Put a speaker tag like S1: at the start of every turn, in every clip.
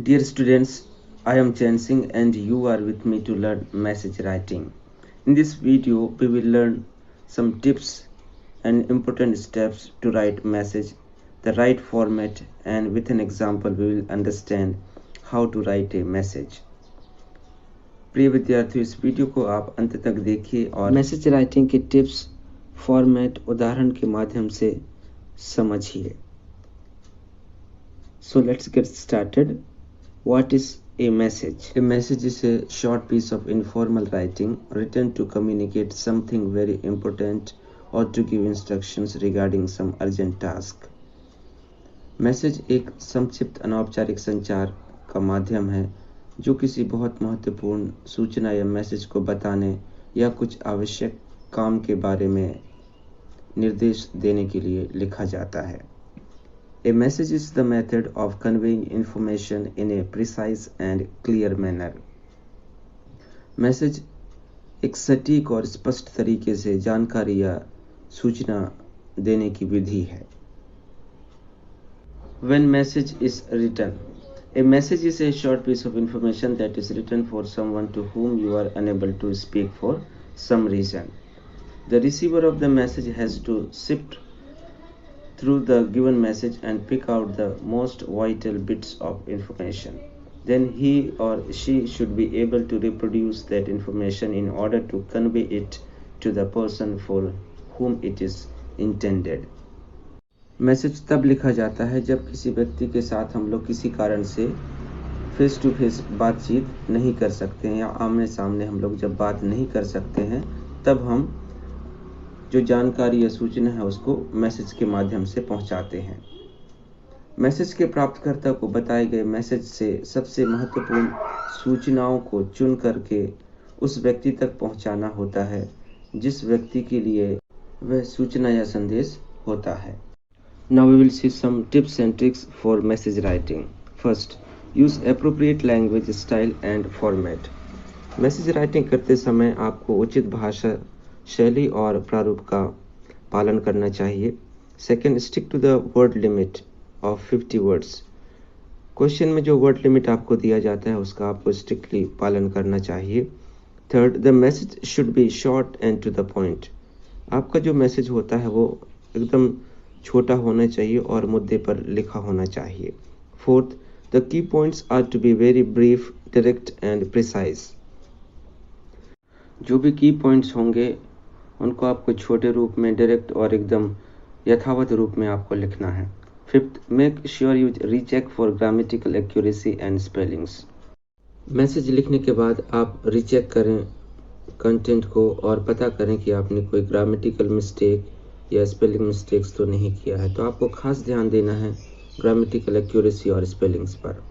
S1: Dear students, I am Chain Singh and you are with me to learn message writing. In this video, we will learn some tips and important steps to write message, the right format, and with an example we will understand how to write a message. प्रिय विद्यार्थियों, इस video को आप अंत तक देखिए और message writing के टिप्स, फॉर्मेट उदाहरण के माध्यम से समझिए. So let's get started. What is a message? A message is a short piece of informal writing written to communicate something very important or to give instructions regarding some urgent task. Message एक संक्षिप्त अनौपचारिक संचार का माध्यम है जो किसी बहुत महत्वपूर्ण सूचना या मैसेज को बताने या कुछ आवश्यक काम के बारे में निर्देश देने के लिए लिखा जाता है. A message is the method of conveying information in a precise and clear manner. Message एक सटीक और स्पष्ट तरीके से जानकारी या सूचना देने की विधि है. When message is written, a message is a short piece of information that is written for someone to whom you are unable to speak for some reason. The receiver of the message has to sift through the given message and pick out the most vital bits of information. Then he or she should be able to reproduce that information in order to convey it to the person for whom it is intended. Message तब लिखा जाता है जब किसी व्यक्ति के साथ हम लोग किसी कारण से फेस टू फेस बातचीत नहीं कर सकते हैं या आमने सामने हम लोग जब बात नहीं कर सकते हैं तब हम जो जानकारी या सूचना है उसको मैसेज के माध्यम से पहुंचाते हैं. मैसेज के प्राप्तकर्ता को बताए गए मैसेज से सबसे महत्वपूर्ण सूचनाओं को चुन करके उस व्यक्ति तक पहुंचाना होता है जिस व्यक्ति के लिए वह सूचना या संदेश होता है. Now we will see some tips and tricks for message writing. First, use appropriate language style and format. Message writing करते समय आपको उचित भाषा शैली और प्रारूप का पालन करना चाहिए. Second, stick to the word limit of 50 words. Question में जो वर्ड लिमिट आपको दिया जाता है उसका आपको स्ट्रिक्टली पालन करना चाहिए. Third, the message should be short and to the point. आपका जो मैसेज होता है वो एकदम छोटा होना चाहिए और मुद्दे पर लिखा होना चाहिए. Fourth, the key points are to be very brief, direct and precise. जो भी की पॉइंट्स होंगे उनको आपको छोटे रूप में, डायरेक्ट और एकदम यथावत रूप में आपको लिखना है. Fifth, make sure you recheck for grammatical accuracy and spellings. Message लिखने के बाद आप रीचेक करें कंटेंट को और पता करें कि आपने कोई ग्रामेटिकल मिस्टेक या स्पेलिंग मिस्टेक्स तो नहीं किया है. तो आपको खास ध्यान देना है ग्रामेटिकल एक्यूरेसी और स्पेलिंग्स पर.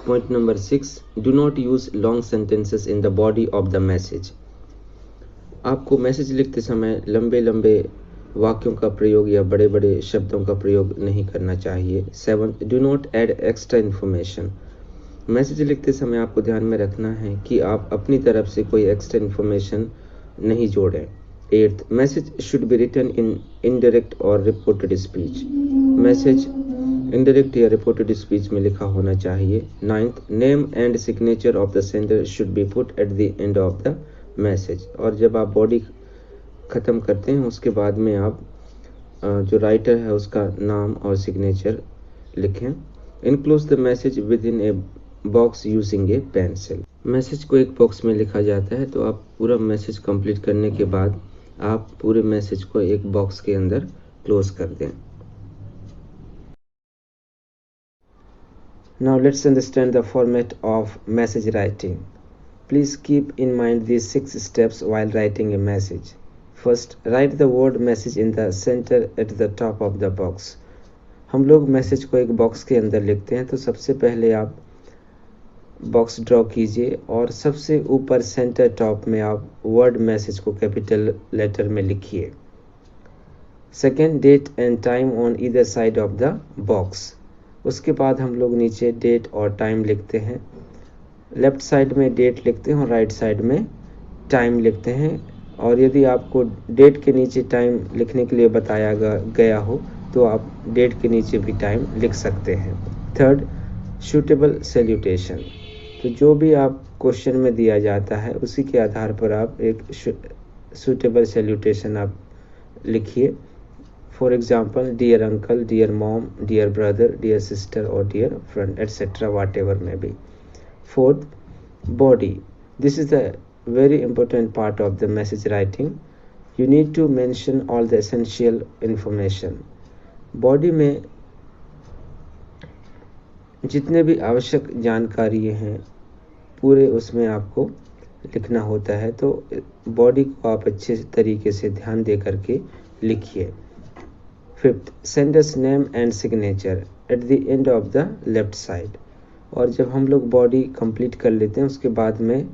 S1: Point number 6, do not use long sentences in the body of the message. आपको मैसेज लिखते समय लंबे लंबे वाक्यों का प्रयोग या बड़े बड़े शब्दों का प्रयोग नहीं करना चाहिए. 7, do not add extra information. Message लिखते समय आपको ध्यान में रखना है कि आप अपनी तरफ से कोई एक्स्ट्रा इन्फॉर्मेशन नहीं जोड़ें. 8, message should be written in indirect और रिपोर्टेड स्पीच. मैसेज इनडायरेक्ट या रिपोर्टेड स्पीच में लिखा होना चाहिए. 9th, name and signature of the sender should be put at the end of the message. और जब आप बॉडी ख़त्म करते हैं उसके बाद में आप जो राइटर है उसका नाम और सिग्नेचर लिखें. Enclose the message with in a box using A pencil. Message को एक बॉक्स में लिखा जाता है तो आप पूरा मैसेज कंप्लीट करने के बाद आप पूरे मैसेज को एक बॉक्स के अंदर क्लोज कर दें. Now let's understand the format of message writing. Please keep in mind these 6 steps while writing a message. First, write the word message in the center at the top of the box. हम लोग message को एक box के अंदर लिखते हैं तो सबसे पहले आप बॉक्स ड्रॉ कीजिए और सबसे ऊपर सेंटर टॉप में आप वर्ड मैसेज को कैपिटल लेटर में लिखिए. Second, date and time on either side of the box. उसके बाद हम लोग नीचे डेट और टाइम लिखते हैं. लेफ्ट साइड में डेट लिखते हैं और राइट साइड में टाइम लिखते हैं. और यदि आपको डेट के नीचे टाइम लिखने के लिए बताया गया हो तो आप डेट के नीचे भी टाइम लिख सकते हैं. थर्ड, सूटेबल सैल्यूटेशन, तो जो भी आप क्वेश्चन में दिया जाता है उसी के आधार पर आप एक सूटेबल सैल्यूटेशन आप लिखिए। For example, dear uncle, dear mom, dear brother, dear sister और dear friend etcetera, whatever may be. Fourth, body, this is the very important part of the message writing. You need to mention all the essential information. Body में जितने भी आवश्यक जानकारी हैं पूरे उसमें आपको लिखना होता है, तो बॉडी को आप अच्छे तरीके से ध्यान दे करके लिखिए। Fifth, sender's name and signature at the end of the left side, और जब हम लोग बॉडी कंप्लीट कर लेते हैं उसके बाद में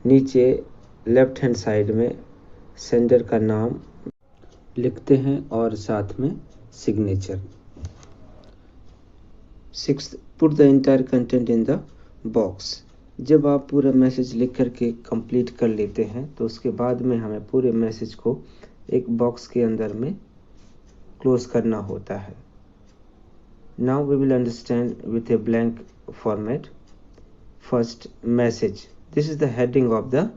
S1: नीचे लेफ्ट हैंड साइड में सेंडर का नाम लिखते हैं और साथ में signature. Sixth, put the entire content in the box. जब आप पूरा मैसेज लिख करके कंप्लीट कर लेते हैं तो उसके बाद में हमें पूरे मैसेज को एक बॉक्स के अंदर में क्लोज करना होता है। Now we will understand with a blank format. First, message, this is the heading of the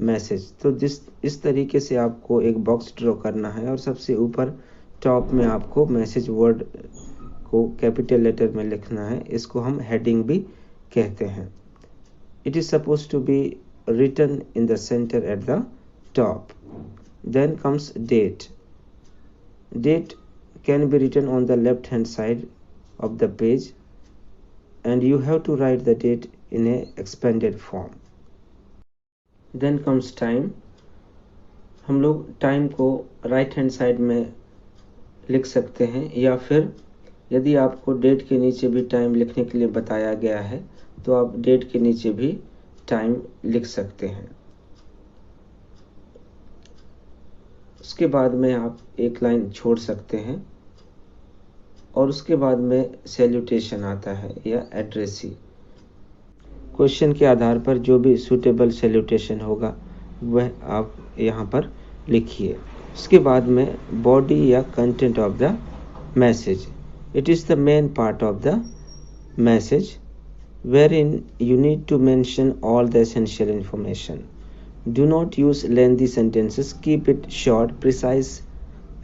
S1: message. तो इस तरीके से आपको एक बॉक्स ड्रॉ करना है और सबसे ऊपर टॉप में आपको मैसेज वर्ड को कैपिटल लेटर में लिखना है। इसको हम हेडिंग भी कहते हैं। It is suppose to be written in the centre at the top. Then comes date. Date can be written on the left hand side of the page and you have to write the date in a expanded form. Then comes time. हम लोग time को right hand side में लिख सकते हैं, या फिर यदि आपको डेट के नीचे भी टाइम लिखने के लिए बताया गया है तो आप डेट के नीचे भी टाइम लिख सकते हैं। उसके बाद में आप एक लाइन छोड़ सकते हैं और उसके बाद में सैल्यूटेशन आता है या एड्रेसी। क्वेश्चन के आधार पर जो भी सूटेबल सैल्यूटेशन होगा वह आप यहाँ पर लिखिए। उसके बाद में बॉडी या content of the message. It is the main part of the message wherein you need to mention all the essential information. Do not use lengthy sentences. Keep it short, precise,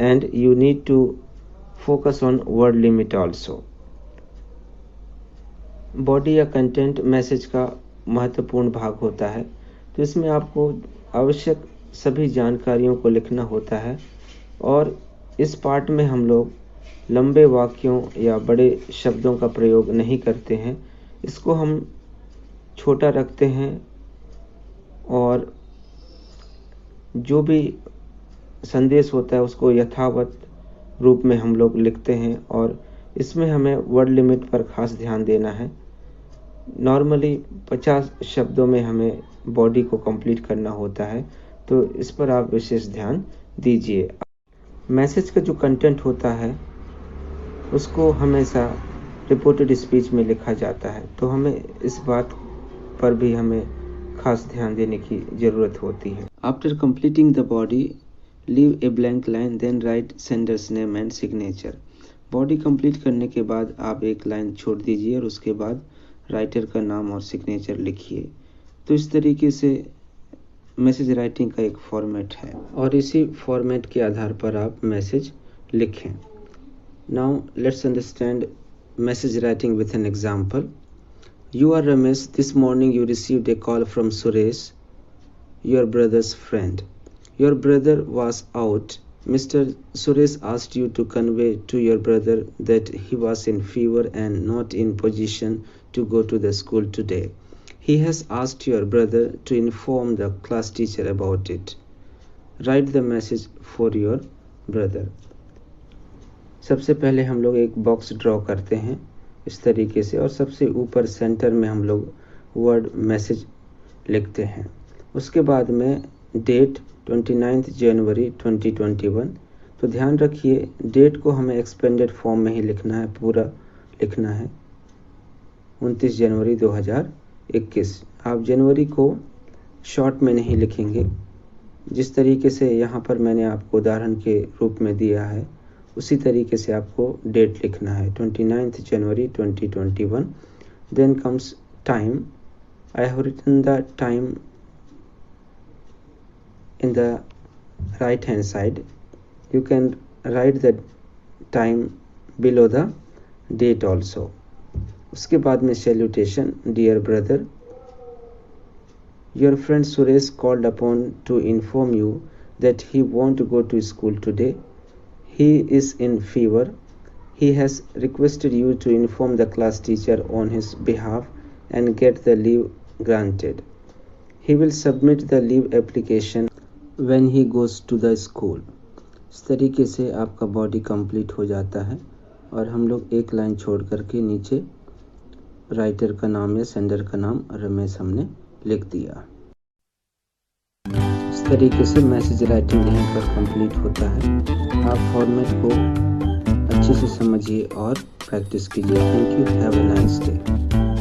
S1: and you need to focus on word limit also. Body या content message का महत्वपूर्ण भाग होता है, तो इसमें आपको आवश्यक सभी जानकारियों को लिखना होता है और इस पार्ट में हम लोग लंबे वाक्यों या बड़े शब्दों का प्रयोग नहीं करते हैं। इसको हम छोटा रखते हैं और जो भी संदेश होता है उसको यथावत रूप में हम लोग लिखते हैं और इसमें हमें वर्ड लिमिट पर खास ध्यान देना है। नॉर्मली 50 शब्दों में हमें बॉडी को कंप्लीट करना होता है, तो इस पर आप विशेष ध्यान दीजिए। मैसेज का जो कंटेंट होता है उसको हमेशा रिपोर्टेड स्पीच में लिखा जाता है, तो हमें इस बात पर भी हमें खास ध्यान देने की ज़रूरत होती है। After completing the body, leave a blank line, then write sender's name and signature. Body complete करने के बाद आप एक लाइन छोड़ दीजिए और उसके बाद राइटर का नाम और सिग्नेचर लिखिए। तो इस तरीके से मैसेज राइटिंग का एक फॉर्मेट है और इसी फॉर्मेट के आधार पर आप मैसेज लिखें। Now let's understand message writing with an example. You are Ramesh. This morning you received a call from Suresh, your brother's friend. Your brother was out. Mr. Suresh asked you to convey to your brother that he was in fever and not in position to go to the school today. He has asked your brother to inform the class teacher about it. Write the message for your brother. सबसे पहले हम लोग एक box draw करते हैं इस तरीके से और सबसे ऊपर सेंटर में हम लोग वर्ड मैसेज लिखते हैं। उसके बाद में डेट 29 जनवरी 2021। तो ध्यान रखिए डेट को हमें एक्सपेंडेड फॉर्म में ही लिखना है, पूरा लिखना है 29 जनवरी 2021। आप जनवरी को शॉर्ट में नहीं लिखेंगे, जिस तरीके से यहाँ पर मैंने आपको उदाहरण के रूप में दिया है उसी तरीके से आपको डेट लिखना है 29 जनवरी 2021। Then comes time. I have written the time in the right hand side. You can write the time below the date also. उसके बाद में salutation. Dear brother, your friend Suresh called upon to inform you that he won't go to school today. He is in fever. He has requested you to inform the class teacher on his behalf and get the leave granted. He will submit the leave application when he goes to the school. इस तरीके से आपका body complete हो जाता है और हम लोग एक लाइन छोड़ करके नीचे राइटर का नाम या सेंडर का नाम रमेश हमने लिख दिया। इस तरीके से मैसेज राइटिंग यहीं पर कंप्लीट होता है। आप फॉर्मेट को अच्छे से समझिए और प्रैक्टिस कीजिए। Thank you, have a nice day.